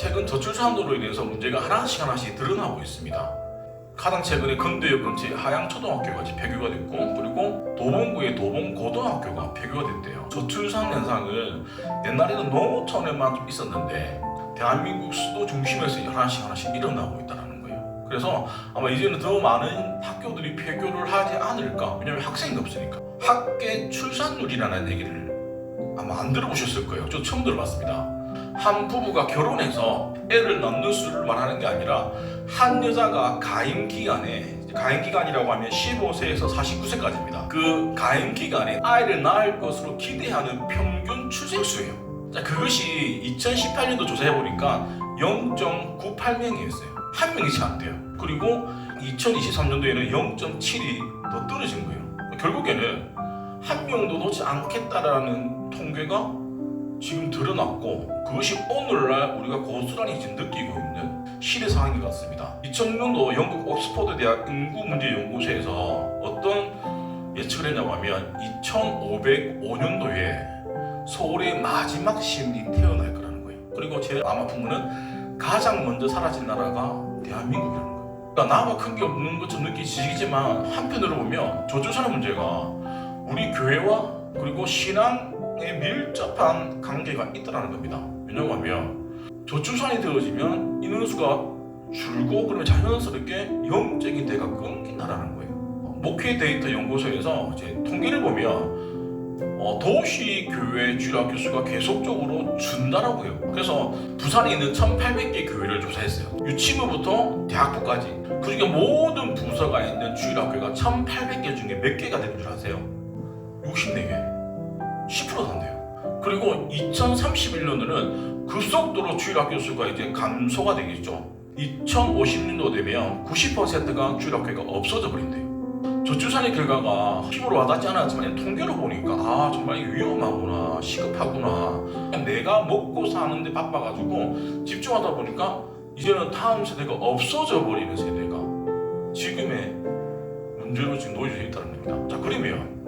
최근 저출산으로 인해서 문제가 하나씩 드러나고 있습니다. 가장 최근에 건대역 근처에 하양초등학교가 폐교가 됐고, 그리고 도봉구의 도봉고등학교가 폐교가 됐대요. 저출산 현상은 옛날에는 농어촌에만 좀 있었는데 대한민국 수도 중심에서 하나씩 일어나고 있다는 거예요. 그래서 아마 이제는 더 많은 학교들이 폐교를 하지 않을까. 왜냐면 학생이 없으니까. 학계 출산율이라는 얘기를 아마 안 들어보셨을 거예요. 저 처음 들어봤습니다. 한 부부가 결혼해서 애를 낳는 수를 말하는 게 아니라 한 여자가 가임기간이라고 하면 15세에서 49세까지입니다. 그 가임기간에 아이를 낳을 것으로 기대하는 평균 출생수예요. 자, 그것이 2018년도 조사해보니까 0.98명이었어요. 한 명이 채 안 돼요. 그리고 2023년도에는 0.7이 더 떨어진 거예요. 결국에는 한 명도 놓지 않겠다라는 통계가 지금 드러났고, 그것이 오늘날 우리가 고스란히 지금 느끼고 있는 시대 상황인 것 같습니다. 2006년도 영국 옥스퍼드 대학 인구문제연구소에서 어떤 예측을 했냐고 하면 2505년도에 서울의 마지막 시민이 태어날 거라는 거예요. 그리고 제일 아마 부모는 가장 먼저 사라진 나라가 대한민국이라는 거예요. 그러니까 나와 큰 게 없는 것처럼 느끼시겠지만 한편으로 보면 저출산의 문제가 우리 교회와 그리고 신앙에 밀접한 관계가 있다는 겁니다. 왜냐하면 저출산이 되어지면 인원수가 줄고, 그러면 자연스럽게 영적인 대가 끊긴다는 거예요. 목회 데이터 연구소에서 이제 통계를 보면 도시 교회 주일학교 수가 계속적으로 준다라고 해요. 그래서 부산에 있는 1800개 교회를 조사했어요. 유치부부터 대학부까지. 그중에 모든 부서가 있는 주일학교가 1800개 중에 몇 개가 되는 줄 아세요? 64개. 10%도 안 돼요. 그리고 2031년도는 급속도로 주일학교 수가 이제 감소가 되겠죠. 2050년도 되면 90%가 주일학교가 없어져 버린대요. 저출산의 결과가 힘으로 와닿지 않았지만 통계로 보니까 정말 위험하구나, 시급하구나. 내가 먹고 사는데 바빠가지고 집중하다 보니까 이제는 다음 세대가 없어져 버리는 세대가 지금의 문제로 지금 놓여져 있다는 겁니다. 자, 그러면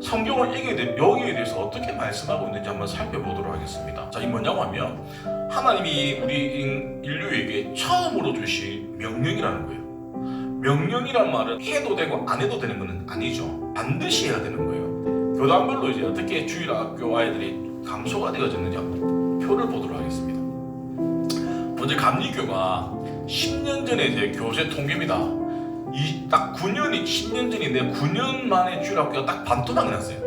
성경을 여기에 대해서 어떻게 말씀하고 있는지 한번 살펴보도록 하겠습니다. 자, 이 뭐냐고 하면 하나님이 우리 인류에게 처음으로 주신 명령이라는 거예요. 명령이란 말은 해도 되고 안 해도 되는 것은 아니죠. 반드시 해야 되는 거예요. 교단별로 이제 어떻게 주일학교 아이들이 감소가 되어졌는지 한번 표를 보도록 하겠습니다. 먼저 감리교가 10년 전에 이제 교세 통계입니다. 딱 10년 전인데 9년 만에 주일학교가 딱 반토막이 났어요.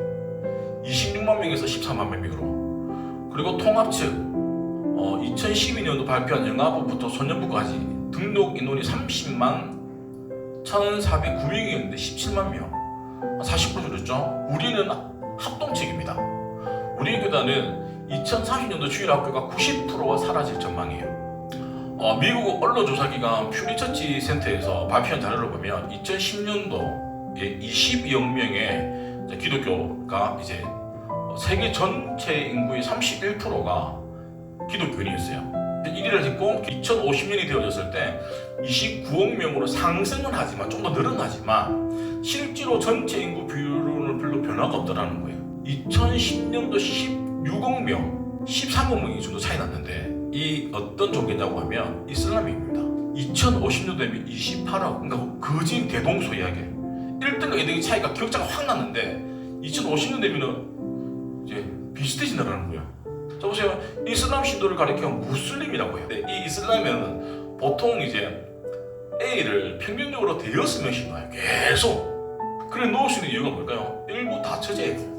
26만 명에서 14만 명으로. 그리고 통합 측 2012년도 발표한 영아부부터 소년부까지 등록 인원이 30만 1,409명이었는데 17만 명, 40% 줄었죠. 우리는 합동측입니다. 우리 교단은 2040년도 주일학교가 90%가 사라질 전망이에요. 미국 언론조사기관 퓨리처치 센터에서 발표한 자료를 보면 2010년도에 22억 명의 기독교가 이제 세계 전체 인구의 31%가 기독교인이었어요. 1위를 했고 2050년이 되어졌을 때 29억 명으로 상승은 하지만 좀 더 늘어나지만 실제로 전체 인구 비율은 별로 변화가 없다는 거예요. 2010년도 16억 명, 13억 명이 정도 차이 났는데 이 어떤 종교냐고 하면 이슬람입니다. 2050년 되면 28억, 그러니까 거진 대동소이하게 1등과 2등의 차이가 격차가 확 났는데 2050년 되면은 이제 비슷해진다는 거예요. 자, 보세요. 이슬람 신도를 가리키면 무슬림이라고 해요. 이 이슬람은 보통 이제 A를 평균적으로 6명씩 낳아요. 계속. 그래 놓을 수 있는 이유가 뭘까요? 일부 다처제예요.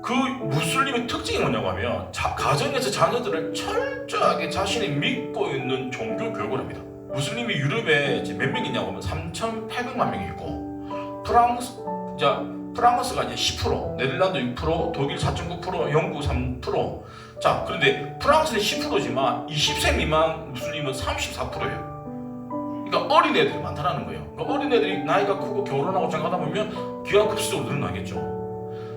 그 무슬림의 특징이 뭐냐고 하면 가정에서 자녀들을 철저하게 자신이 믿고 있는 종교 교육을 합니다. 무슬림이 유럽에 이제 몇 명 있냐고 하면 3,800만 명이 있고 프랑스가 이제 10%, 네덜란드 6%, 독일 4.9%, 영국 3%. 자, 그런데 프랑스는 10%지만 20세 미만 무슬림은 34%예요. 그러니까 어린애들이 많다는 거예요. 그러니까 어린애들이 나이가 크고 결혼하고 장가다 보면 기하급수적으로 늘어나겠죠.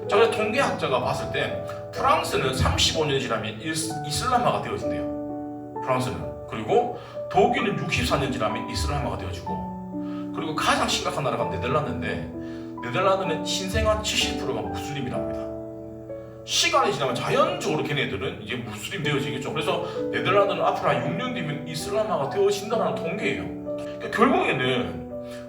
자, 그래서 통계학자가 봤을 때 프랑스는 35년 지나면 이슬람화가 되어진대요. 프랑스는. 그리고 독일은 64년 지나면 이슬람화가 되어지고, 그리고 가장 심각한 나라가 네덜란드인데 네덜란드는 신생아 70%가 무슬림이라고 합니다. 시간이 지나면 자연적으로 걔네들은 이제 무슬림 되어지겠죠. 그래서 네덜란드는 앞으로 한 6년 뒤면 이슬람화가 되어진다는 통계예요. 그러니까 결국에는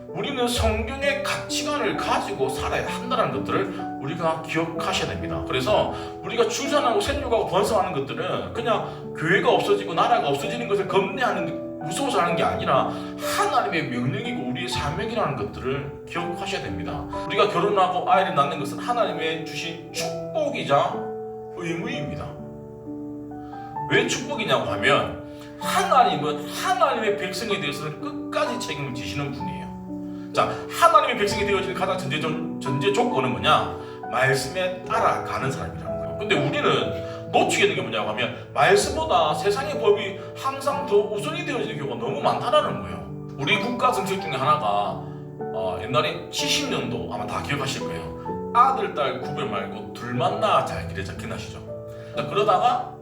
우리는 성경의 가치관을 가지고 살아야 한다는 것들을 우리가 기억하셔야 됩니다. 그래서 우리가 출산하고 생육하고 번성하는 것들은 그냥 교회가 없어지고 나라가 없어지는 것을 무서워서 하는 게 아니라 하나님의 명령이고 우리의 사명이라는 것들을 기억하셔야 됩니다. 우리가 결혼하고 아이를 낳는 것은 하나님의 주신 축복이자 의무입니다. 왜 축복이냐고 하면 하나님은 하나님의 백성에 대해서는 끝까지 책임을 지시는 분이에요. 자, 하나님의 백성이 되어지는 가장 전제 조건은 뭐냐? 말씀에 따라가는 사람이라는 거예요. 근데 우리는 놓치게 되는 게 뭐냐고 하면 말씀보다 세상의 법이 항상 더 우선이 되어지는 경우가 너무 많다는 거예요. 우리 국가 정책 중에 하나가 옛날에 70년도 아마 다 기억하실 거예요. 아들, 딸 구별 말고 둘만 낳아 잘 기르자, 기억나시죠? 그러다가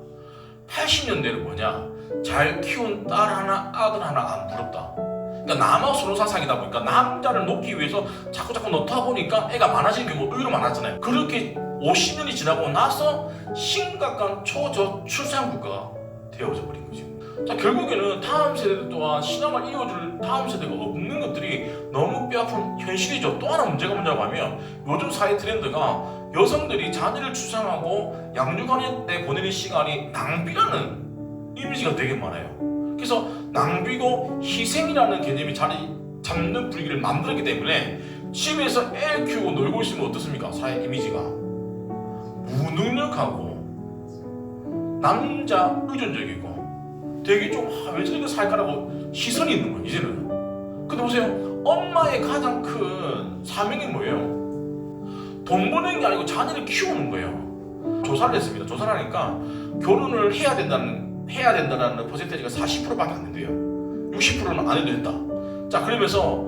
80년대는 뭐냐? 잘 키운 딸 하나, 아들 하나 안 부럽다. 그러니까 남아선호 사상이다 보니까 남자를 놓기 위해서 자꾸 놓다 보니까 애가 많아지는 경우가 의외로 많았잖아요. 그렇게 50년이 지나고 나서 심각한 초저출산 국가가 되어져 버린 거죠. 자, 결국에는 다음 세대 또한 신앙을 이어줄 다음 세대가 없는 것들이 너무 뼈아픈 현실이죠. 또 하나 문제가 뭐냐고 하면 요즘 사회 트렌드가 여성들이 자녀를 출산하고 양육하는 데 보내는 시간이 낭비라는 이미지가 되게 많아요. 그래서 낭비고 희생이라는 개념이 자리 잡는 분위기를 만들었기 때문에 집에서 애 키우고 놀고 있으면 어떻습니까? 사회 이미지가 무능력하고 남자 의존적이고 되게 좀 왜 저렇게 살까라고 시선이 있는 거예요 이제는. 근데 보세요, 엄마의 가장 큰 사명이 뭐예요? 돈 버는 게 아니고 자녀를 키우는 거예요. 조사를 했습니다. 조사를 하니까 결혼을 해야 된다는 퍼센테이지가 40%밖에 안 된대요. 60%는 안 해도 된다. 자, 그러면서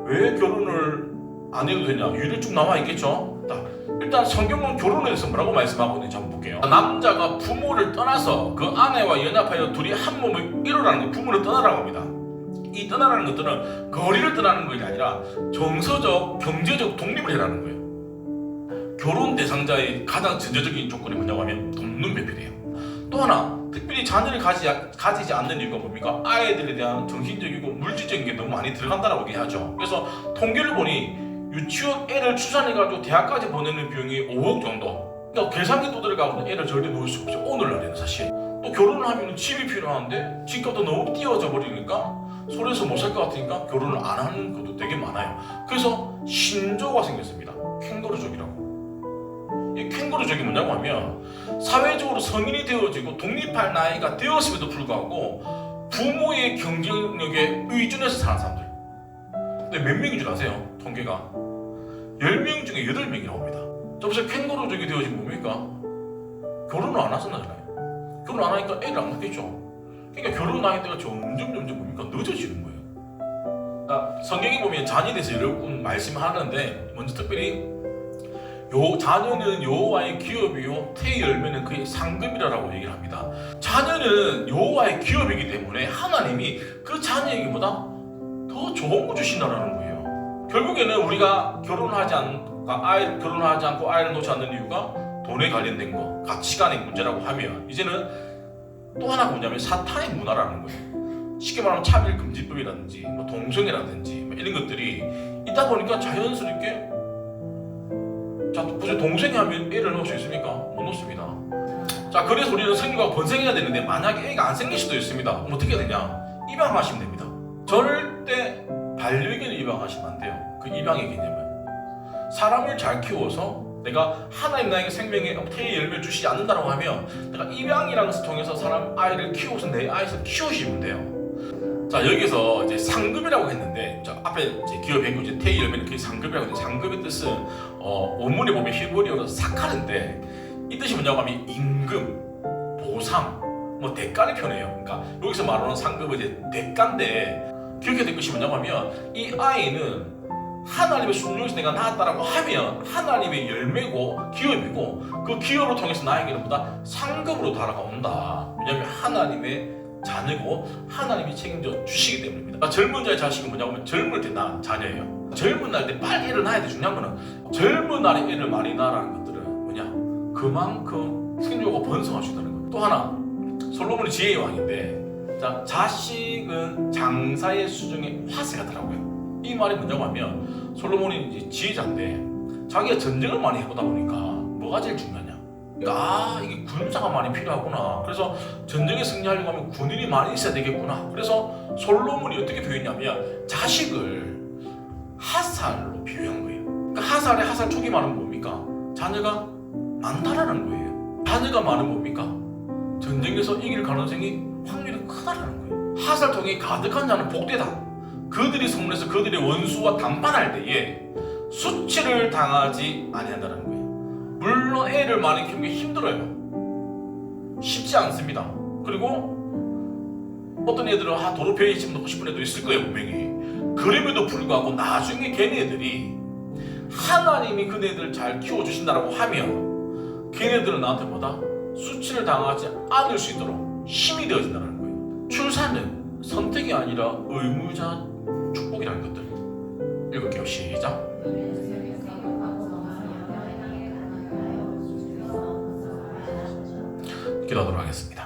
왜 결혼을 안 해도 되냐? 이유를 쭉 나와 있겠죠. 자, 일단 성경은 결혼에 대해서 뭐라고 말씀하고 있는지 한번 볼게요. 남자가 부모를 떠나서 그 아내와 연합하여 둘이 한 몸을 이루라는 게 부모를 떠나라고 합니다. 이 떠나라는 것들은 거리를 떠나는 것이 아니라 정서적, 경제적 독립을 해라는 거예요. 결혼 대상자의 가장 전제적인 조건이 뭐냐고 하면 돕는 배필이에요. 또 하나, 특별히 자녀를 가지지 않는 이유가 뭡니까? 아이들에 대한 정신적이고 물질적인 게 너무 많이 들어간다라고 얘기하죠. 그래서 통계를 보니 유치원 애를 출산해가지고 대학까지 보내는 비용이 5억 정도. 그러니까 계산기 또 들어가고 애를 절대 놓을 수가 없죠. 오늘날에는 사실. 또 결혼을 하면 집이 필요한데 집값도 너무 뛰어져 버리니까 서울에서 못 살 것 같으니까 결혼을 안 하는 것도 되게 많아요. 그래서 신조가 생겼습니다. 캥거루족이라고. 이 캥거루족이 뭐냐고 하면 사회적으로 성인이 되어지고 독립할 나이가 되었음에도 불구하고 부모의 경쟁력에 의존해서 사는 사람들. 근데 몇 명인 줄 아세요? 통계가 10명 중에 8명이라고 합니다. 자, 보세요. 캥거루족이 되어지면 뭡니까? 결혼을 안 하잖아요. 결혼 안 하니까 애를 안 낳겠죠. 그러니까 결혼 나이대가 점점 뭡니까? 늦어지는 거예요. 자, 성경에 보면 자녀에 대해서 여러 분 말씀하는데 먼저 특별히 자녀는 여호와의 기업이요 태의 열매는 그의 상급이라고 얘기를 합니다. 자녀는 여호와의 기업이기 때문에 하나님이 그 자녀에게보다 더 좋은 거 주신다는 거예요. 결국에는 우리가 결혼하지 않고 아이를 놓지 않는 이유가 돈에 관련된 거, 가치관의 문제라고 하면 이제는 또 하나가 뭐냐면 사탄의 문화라는 거예요. 쉽게 말하면 차별금지법이라든지 동성애라든지 이런 것들이 있다 보니까 자연스럽게 자, 보세요. 동생이 하면 애를 넣을 수 있습니까? 못 넣습니다. 자, 그래서 우리는 생육하고 번성해야 되는데 만약에 애가 안 생길 수도 있습니다. 그럼 어떻게 해야 되냐? 입양하시면 됩니다. 절대 반려견을 입양하시면 안 돼요. 그 입양의 개념은 사람을 잘 키워서 내가 하나님 나에게 생명의 태의 열매를 주시지 않는다고 하면 내가 입양이라는 것을 통해서 사람 아이를 키워서 내 아이를 키우시면 돼요. 자, 여기서 이제 상급이라고 했는데 앞에 이제 기업했고 이제 태의 열매는 그게 상급이라고 했는데 상급의 뜻은 원문에 보면 히브리어로 사카르인데 이 뜻이 뭐냐고 하면 임금, 보상, 대가를 표현해요. 그러니까 여기서 말하는 상급은 이제 대가인데 기억해야 될 것이 뭐냐고 하면 이 아이는 하나님의 순종에서 내가 낳았다라고 하면 하나님의 열매고 기업이고 그 기업을 통해서 나에게는 보다 상급으로 다가온다. 왜냐하면 하나님의 자녀고 하나님이 책임져 주시기 때문입니다. 젊은 자의 자식은 뭐냐고 하면 젊을 때 낳은 자녀예요. 젊은 날 때 빨리 애를 낳아야 돼. 중요한 거는 젊은 날에 애를 많이 낳으라는 것들은 뭐냐? 그만큼 생존도가 번성할 수 있다는 거예요. 또 하나, 솔로몬이 지혜의 왕인데, 자, 자식은 장사의 수중에 화세하더라고요. 이 말이 뭐냐고 하면, 솔로몬이 이제 지혜자인데 자기가 전쟁을 많이 해보다 보니까 뭐가 제일 중요하냐? 그러니까 이게 군사가 많이 필요하구나. 그래서 전쟁에 승리하려고 하면 군인이 많이 있어야 되겠구나. 그래서 솔로몬이 어떻게 표현했냐면 자식을 하살로 표현한 거예요. 그러니까 하살 초기 말은 뭡니까? 자녀가 많다라는 거예요. 자녀가 많은 뭡니까? 전쟁에서 이길 가능성이 확률이 크다라는 거예요. 하살통이 가득한 자는 복되다. 그들이 성문에서 그들의 원수와 담판할 때에 수치를 당하지 아니한다는 거예요. 물론 애를 많이 키우는 게 힘들어요. 쉽지 않습니다. 그리고 어떤 애들은 도로 편의점 넣고 싶은 애도 있을 거예요, 분명히. 그럼에도 불구하고 나중에 걔네들이 하나님이 그네들을 잘 키워주신다고 하면 걔네들은 나한테 뭐다? 수치를 당하지 않을 수 있도록 힘이 되어진다는 거예요. 출산은 선택이 아니라 의무자 축복이라는 것들. 읽을게요. 시작. 기도하도록 하겠습니다.